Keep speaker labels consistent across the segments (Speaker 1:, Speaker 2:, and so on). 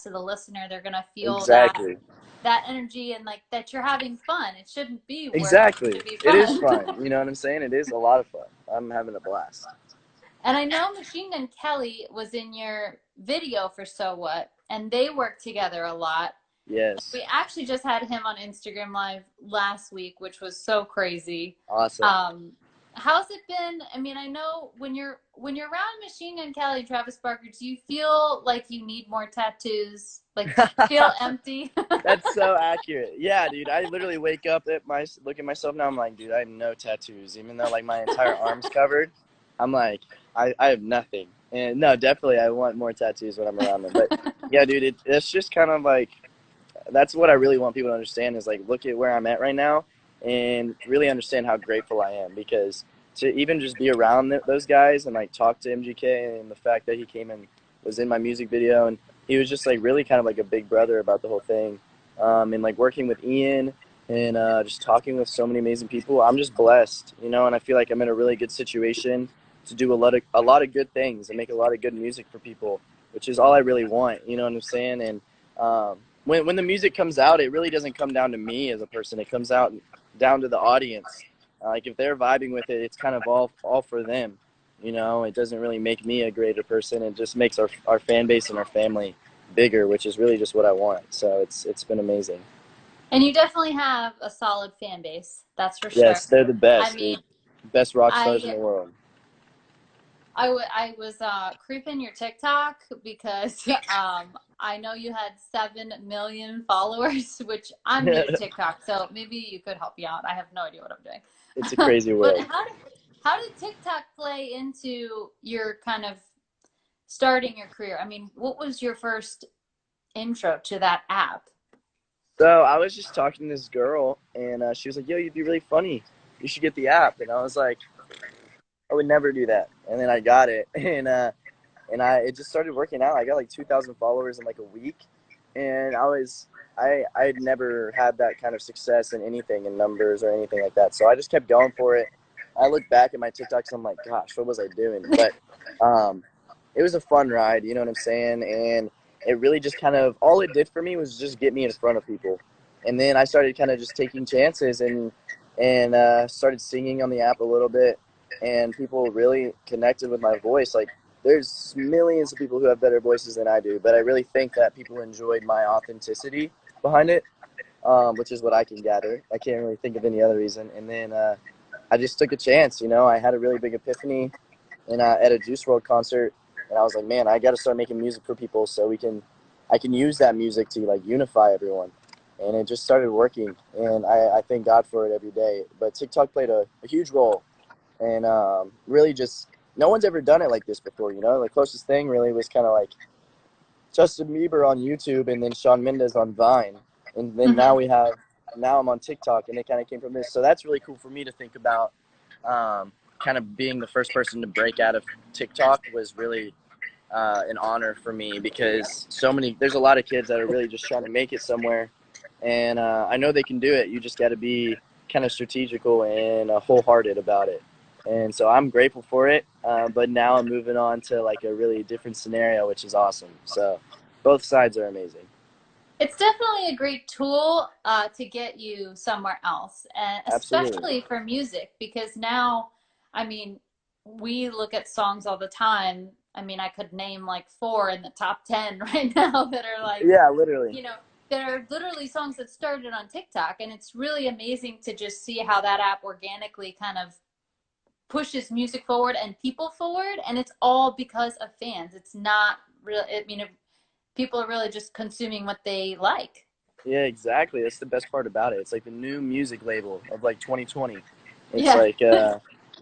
Speaker 1: to the listener. They're gonna feel
Speaker 2: Exactly.
Speaker 1: that energy and like that you're having fun. It shouldn't be work. It
Speaker 2: Exactly.
Speaker 1: should be
Speaker 2: It is
Speaker 1: fun.
Speaker 2: fun. You know what I'm saying? It is a lot of fun. I'm having a blast.
Speaker 1: And I know Machine Gun Kelly was in your video for So What, and they work together a lot.
Speaker 2: Yes.
Speaker 1: We actually just had him on Instagram Live last week, which was so crazy.
Speaker 2: Awesome.
Speaker 1: Um, how's it been? I mean, I know when you're around Machine Gun Kelly and Travis Barker, do you feel like you need more tattoos? Like, do you feel empty?
Speaker 2: That's so accurate. Yeah, dude. I literally wake up look at myself now. I'm like, dude, I have no tattoos. Even though like my entire arm's covered, I'm like, I have nothing. And no, definitely, I want more tattoos when I'm around them. But yeah, dude, it's just kind of like that's what I really want people to understand is like look at where I'm at right now and really understand how grateful I am because to even just be around those guys and like talk to MGK and the fact that he came and was in my music video and he was just like really kind of like a big brother about the whole thing, and like working with Ian and just talking with so many amazing people. I'm just blessed, you know, and I feel like I'm in a really good situation to do a lot of good things and make a lot of good music for people, which is all I really want. You know what I'm saying? And when the music comes out, it really doesn't come down to me as a person. It comes out down to the audience. Like if they're vibing with it, it's kind of all for them. You know, it doesn't really make me a greater person. It just makes our fan base and our family bigger, which is really just what I want. So it's been amazing.
Speaker 1: And you definitely have a solid fan base, that's for sure.
Speaker 2: Yes, they're the
Speaker 1: I
Speaker 2: best,
Speaker 1: mean,
Speaker 2: dude. Best rock stars in the
Speaker 1: I
Speaker 2: world.
Speaker 1: I was creeping your TikTok because I know you had 7 million followers, which I'm new to TikTok, so maybe you could help me out. I have no idea what I'm
Speaker 2: It's a
Speaker 1: doing.
Speaker 2: crazy
Speaker 1: But
Speaker 2: world.
Speaker 1: how did TikTok play into your kind of starting your career? I mean, what was your first intro to that app?
Speaker 2: So I was just talking to this girl, and she was like, "Yo, you'd be really funny. You should get the app." And I was like, "I would never do that." And then I got it, and it just started working out. I got like 2,000 followers in like a week, and I had never had that kind of success in anything in numbers or anything like that. So I just kept going for it. I look back at my TikToks, I'm like, gosh, what was I doing? But um, it was a fun ride, you know what I'm saying? And it really just kind of all it did for me was just get me in front of people, and then I started kind of just taking chances and started singing on the app a little bit, and people really connected with my voice. Like there's millions of people who have better voices than I do, but I really think that people enjoyed my authenticity behind it, which is what I can gather. I can't really think of any other reason. And then I just took a chance. You know, I had a really big epiphany at a Juice World concert, and I was like, man, I got to start making music for people so I can use that music to like unify everyone. And it just started working, and I thank God for it every day. But TikTok played a huge role, and really just no one's ever done it like this before. You know, the closest thing really was kind of like Justin Bieber on YouTube, and then Shawn Mendes on Vine, and then
Speaker 1: Mhm.
Speaker 2: now I'm on TikTok, and it kind of came from this. So that's really cool for me to think about. Kind of being the first person to break out of TikTok was really an honor for me because there's a lot of kids that are really just trying to make it somewhere, and I know they can do it. You just got to be kind of strategical and wholehearted about it. And so I'm grateful for it, but now I'm moving on to like a really different scenario, which is awesome. So both sides are amazing.
Speaker 1: It's definitely a great tool to get you somewhere else, and
Speaker 2: Absolutely.
Speaker 1: especially for music, because now, I mean, we look at songs all the time. I mean, I could name like four in the top 10 right now that are like,
Speaker 2: Yeah, literally.
Speaker 1: you know, that are literally songs that started on TikTok. And it's really amazing to just see how that app organically kind of pushes music forward and people forward. And it's all because of fans. It's not real. I mean, people are really just consuming what they like.
Speaker 2: Yeah, exactly. That's the best part about it. It's like the new music label of like 2020. It's
Speaker 1: Yeah.
Speaker 2: like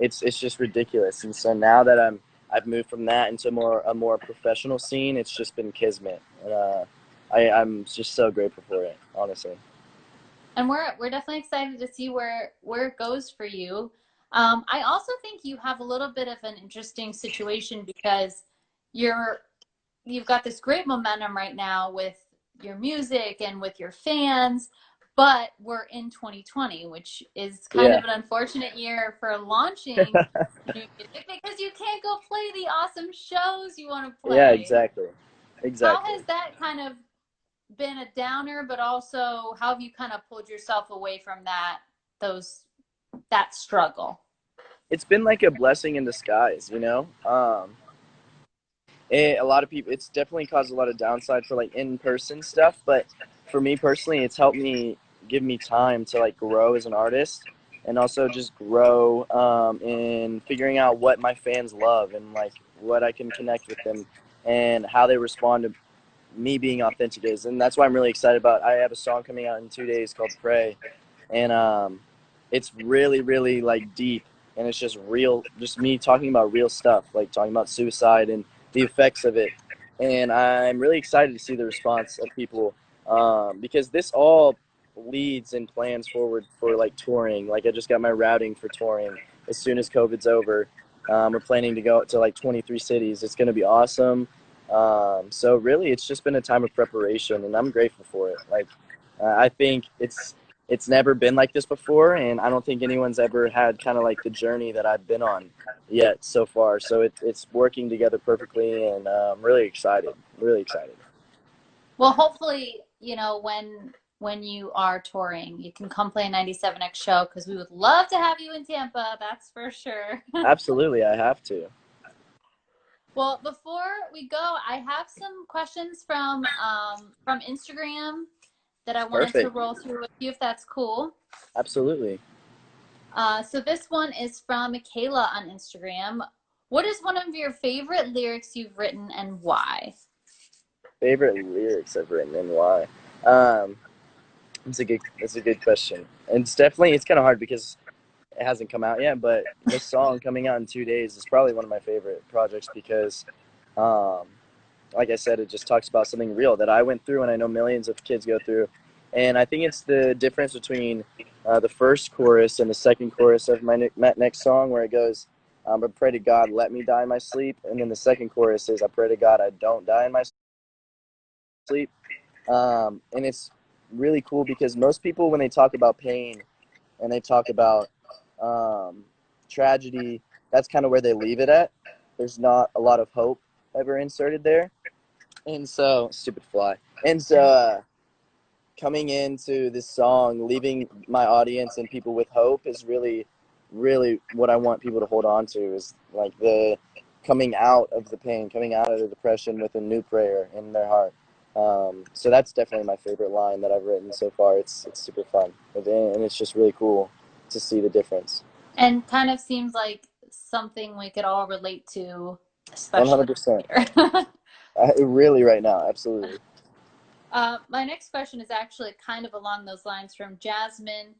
Speaker 2: it's just ridiculous. And so now that I've moved from that into a more professional scene, it's just been kismet. And I'm just so grateful for it, honestly.
Speaker 1: And we're definitely excited to see where it goes for you. I also think you have a little bit of an interesting situation because you're you've got this great momentum right now with your music and with your fans, but we're in 2020, which is kind
Speaker 2: Yeah.
Speaker 1: of an unfortunate year for launching new music because you can't go play the awesome shows you want to
Speaker 2: Yeah,
Speaker 1: play.
Speaker 2: exactly.
Speaker 1: How
Speaker 2: Exactly.
Speaker 1: has that kind of been a downer, but also how have you kind of pulled yourself away from those that struggle?
Speaker 2: It's been like a blessing in disguise, you know. A lot of people, it's definitely caused a lot of downside for like in-person stuff, but for me personally, it's helped me give me time to like grow as an artist, and also just grow in figuring out what my fans love and like what I can connect with them and how they respond to me being authentic is. And that's why I'm really excited about. I have a song coming out in 2 days called Pray, and it's really, really like deep, and it's just real, just me talking about real stuff, like talking about suicide and the effects of it. And I'm really excited to see the response of people, because this all leads and plans forward for like touring. Like I just got my routing for touring as soon as COVID's over. We're planning to go to like 23 cities. It's going to be awesome. So really, it's just been a time of preparation, and I'm grateful for it. Like, I think it's never been like this before, and I don't think anyone's ever had kind of like the journey that I've been on yet so far. So it's working together perfectly, and I'm really excited. Really excited.
Speaker 1: Well, hopefully, when you are touring, you can come play a 97X show because we would love to have you in Tampa. That's for sure.
Speaker 2: Absolutely, I have to.
Speaker 1: Well, before we go, I have some questions from Instagram that I wanted to
Speaker 2: Perfect.
Speaker 1: roll through with you, if that's cool.
Speaker 2: Absolutely.
Speaker 1: So this one is from Michaela on Instagram. What is one of your favorite lyrics you've written and why?
Speaker 2: Favorite lyrics I've written and why? Um, it's a good question. And it's kind of hard because it hasn't come out yet, but this song coming out in 2 days is probably one of my favorite projects because, um, like I said, it just talks about something real that I went through and I know millions of kids go through. And I think it's the difference between the first chorus and the second chorus of my next song, where it goes, I pray to God, let me die in my sleep. And then the second chorus is, I pray to God, I don't die in my sleep. And it's really cool because most people, when they talk about pain and they talk about um, tragedy, that's kind of where they leave it at. There's not a lot of hope ever inserted there. And so, stupid fly. And so, coming into this song, leaving my audience and people with hope is really, really what I want people to hold on to, is like the coming out of the pain, coming out of the depression with a new prayer in their heart. So that's definitely my favorite line that I've written so far. It's super fun, and it's just really cool to see the difference.
Speaker 1: And kind of seems like something we could all relate to, especially
Speaker 2: 100%.
Speaker 1: here.
Speaker 2: Really, right now, absolutely.
Speaker 1: My next question is actually kind of along those lines from Jasmine.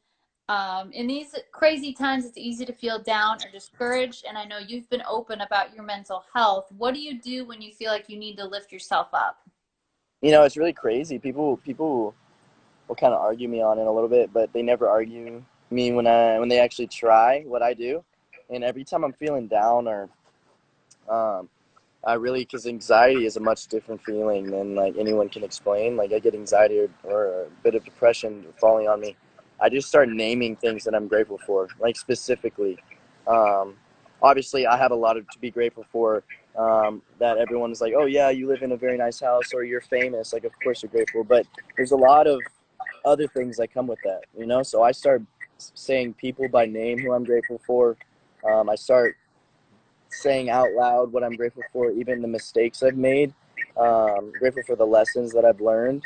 Speaker 1: In these crazy times, it's easy to feel down or discouraged, and I know you've been open about your mental health. What do you do when you feel like you need to lift yourself up?
Speaker 2: It's really crazy. People will kind of argue me on it a little bit, but they never argue me when they actually try what I do. And every time I'm feeling down, or um, I really, because anxiety is a much different feeling than like anyone can explain. Like I get anxiety, or a bit of depression falling on me. I just start naming things that I'm grateful for, like specifically. Um, Obviously, I have a lot to be grateful for. That everyone is like, oh yeah, you live in a very nice house, or you're famous. Like, of course you're grateful, but there's a lot of other things that come with that. So I start saying people by name who I'm grateful for. I start saying out loud what I'm grateful for, even the mistakes I've made. Grateful for the lessons that I've learned.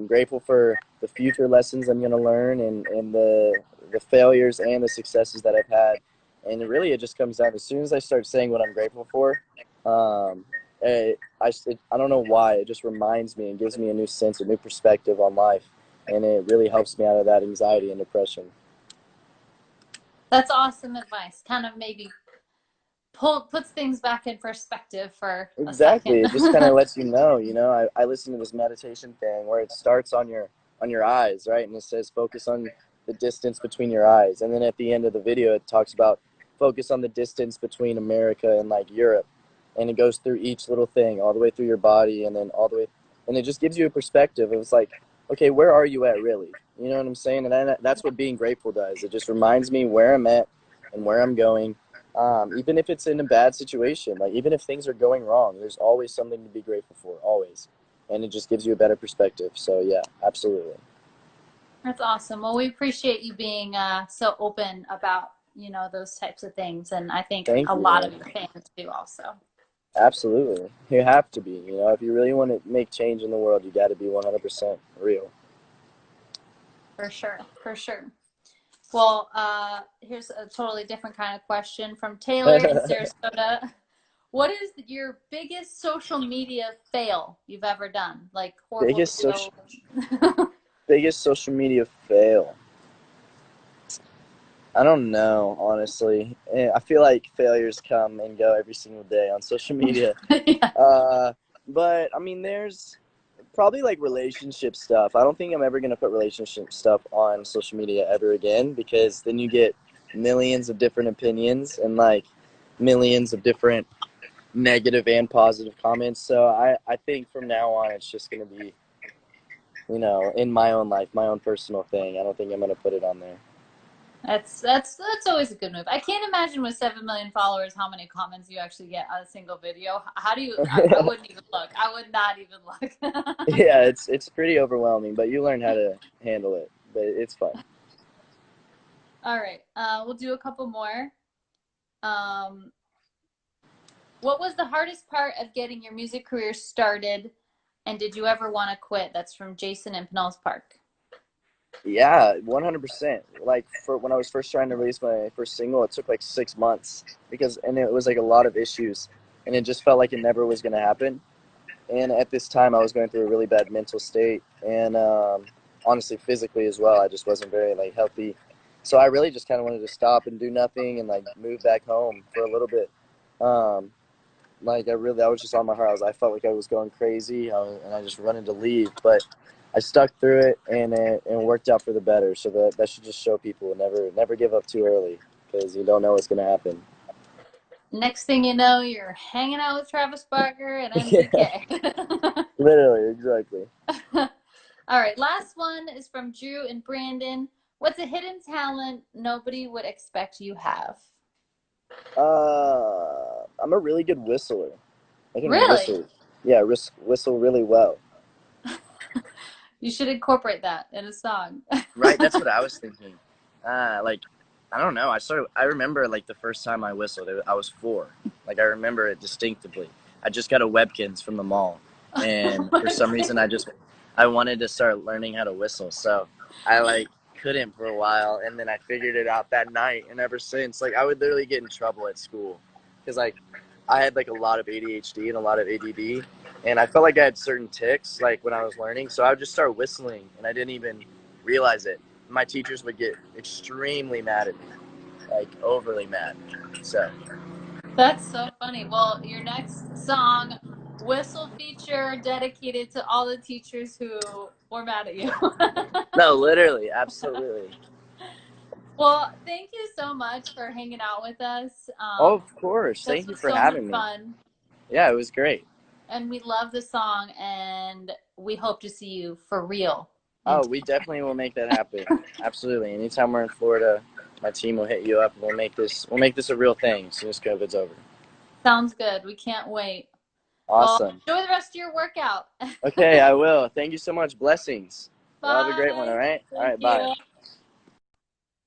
Speaker 2: Grateful for the future lessons I'm going to learn, and the failures and the successes that I've had. And really, it just comes down, as soon as I start saying what I'm grateful for, I don't know why, it just reminds me and gives me a new sense, a new perspective on life. And it really helps me out of that anxiety and depression.
Speaker 1: That's awesome advice. Kind of maybe puts things back in perspective for a
Speaker 2: Exactly.
Speaker 1: second.
Speaker 2: It just kind of lets you know. I listen to this meditation thing where it starts on your eyes, right? And it says focus on the distance between your eyes. And then at the end of the video, it talks about focus on the distance between America and like Europe. And it goes through each little thing, all the way through your body, and then all the way, and it just gives you a perspective. It's like, okay, where are you at really? You know what I'm saying? And that's what being grateful does. It just reminds me where I'm at and where I'm going. Even if it's in a bad situation, like even if things are going wrong, there's always something to be grateful for, always. and it just gives you a better perspective. So yeah, absolutely.
Speaker 1: That's awesome. Well, we appreciate you being so open about, you know, those types of things. And I think
Speaker 2: Thank
Speaker 1: a
Speaker 2: you,
Speaker 1: lot of
Speaker 2: man.
Speaker 1: your fans do also.
Speaker 2: Absolutely. You have to be. If you really want to make change in the world, you got to be 100% real.
Speaker 1: For sure. For sure. Well, here's a totally different kind of question from Taylor in Sarasota. What is your biggest social media fail you've ever done? Like horrible
Speaker 2: biggest
Speaker 1: video?
Speaker 2: social biggest social media fail. I don't know, honestly. I feel like failures come and go every single day on social media.
Speaker 1: Yeah.
Speaker 2: Uh, but I mean, there's probably like relationship stuff. I don't think I'm ever gonna put relationship stuff on social media ever again, because then you get millions of different opinions and like millions of different negative and positive comments. So I think from now on it's just gonna be, in my own life, my own personal thing. I don't think I'm gonna put it on there.
Speaker 1: That's always a good move. I can't imagine with 7 million followers how many comments you actually get on a single video. How do you? I wouldn't even look. I would not even look.
Speaker 2: Yeah, it's pretty overwhelming, but you learn how to handle it. But it's fun.
Speaker 1: All right, we'll do a couple more. Um, what was the hardest part of getting your music career started, and did you ever want to quit? That's from Jason in Pinellas Park.
Speaker 2: Yeah, 100%. Like for when I was first trying to release my first single, it took like 6 months and it was like a lot of issues, and it just felt like it never was gonna happen. And at this time, I was going through a really bad mental state, and honestly, physically as well. I just wasn't very like healthy, so I really just kind of wanted to stop and do nothing and like move back home for a little bit. Um, like I was just on my heart. I felt like I was going crazy, and I just wanted to leave, but I stuck through it, and it worked out for the better. So that should just show people never give up too early, because you don't know what's gonna happen.
Speaker 1: Next thing you know, you're hanging out with Travis Barker at
Speaker 2: Yeah,
Speaker 1: MGK.
Speaker 2: literally, exactly.
Speaker 1: All right, last one is from Drew and Brandon. What's a hidden talent nobody would expect you have?
Speaker 2: I'm a really good whistler. I can
Speaker 1: Really?
Speaker 2: whistle. Yeah, whistle really well.
Speaker 1: You should incorporate that in a song.
Speaker 2: Right, that's what I was thinking. Like, I don't know. I remember like the first time I whistled. I was 4. Like I remember it distinctively. I just got a Webkins from the mall, and for some reason I wanted to start learning how to whistle. So I like couldn't for a while, and then I figured it out that night. And ever since, like I would literally get in trouble at school, because like I had like a lot of ADHD and a lot of ADD, and I felt like I had certain tics like when I was learning. So I would just start whistling, and I didn't even realize it. My teachers would get extremely mad at me, like overly mad. So
Speaker 1: That's so funny. Well, your next song, whistle feature dedicated to all the teachers who were mad at you.
Speaker 2: no, literally, absolutely.
Speaker 1: Well, thank you so much for hanging out with us.
Speaker 2: Oh, of course.
Speaker 1: This
Speaker 2: Thank you
Speaker 1: was
Speaker 2: for
Speaker 1: so much
Speaker 2: having me.
Speaker 1: fun.
Speaker 2: Yeah, it was great.
Speaker 1: And we love the song, and we hope to see you for real.
Speaker 2: Oh, we definitely will make that happen. Absolutely. Anytime we're in Florida, my team will hit you up, and we'll make this a real thing as soon as COVID's over.
Speaker 1: Sounds good. We can't wait. Well,
Speaker 2: Awesome.
Speaker 1: enjoy the rest of your workout.
Speaker 2: Okay, I will. Thank you so much. Blessings. Well, have a great one, all
Speaker 1: Bye.
Speaker 2: right? All
Speaker 1: Thank
Speaker 2: right, bye.
Speaker 1: you.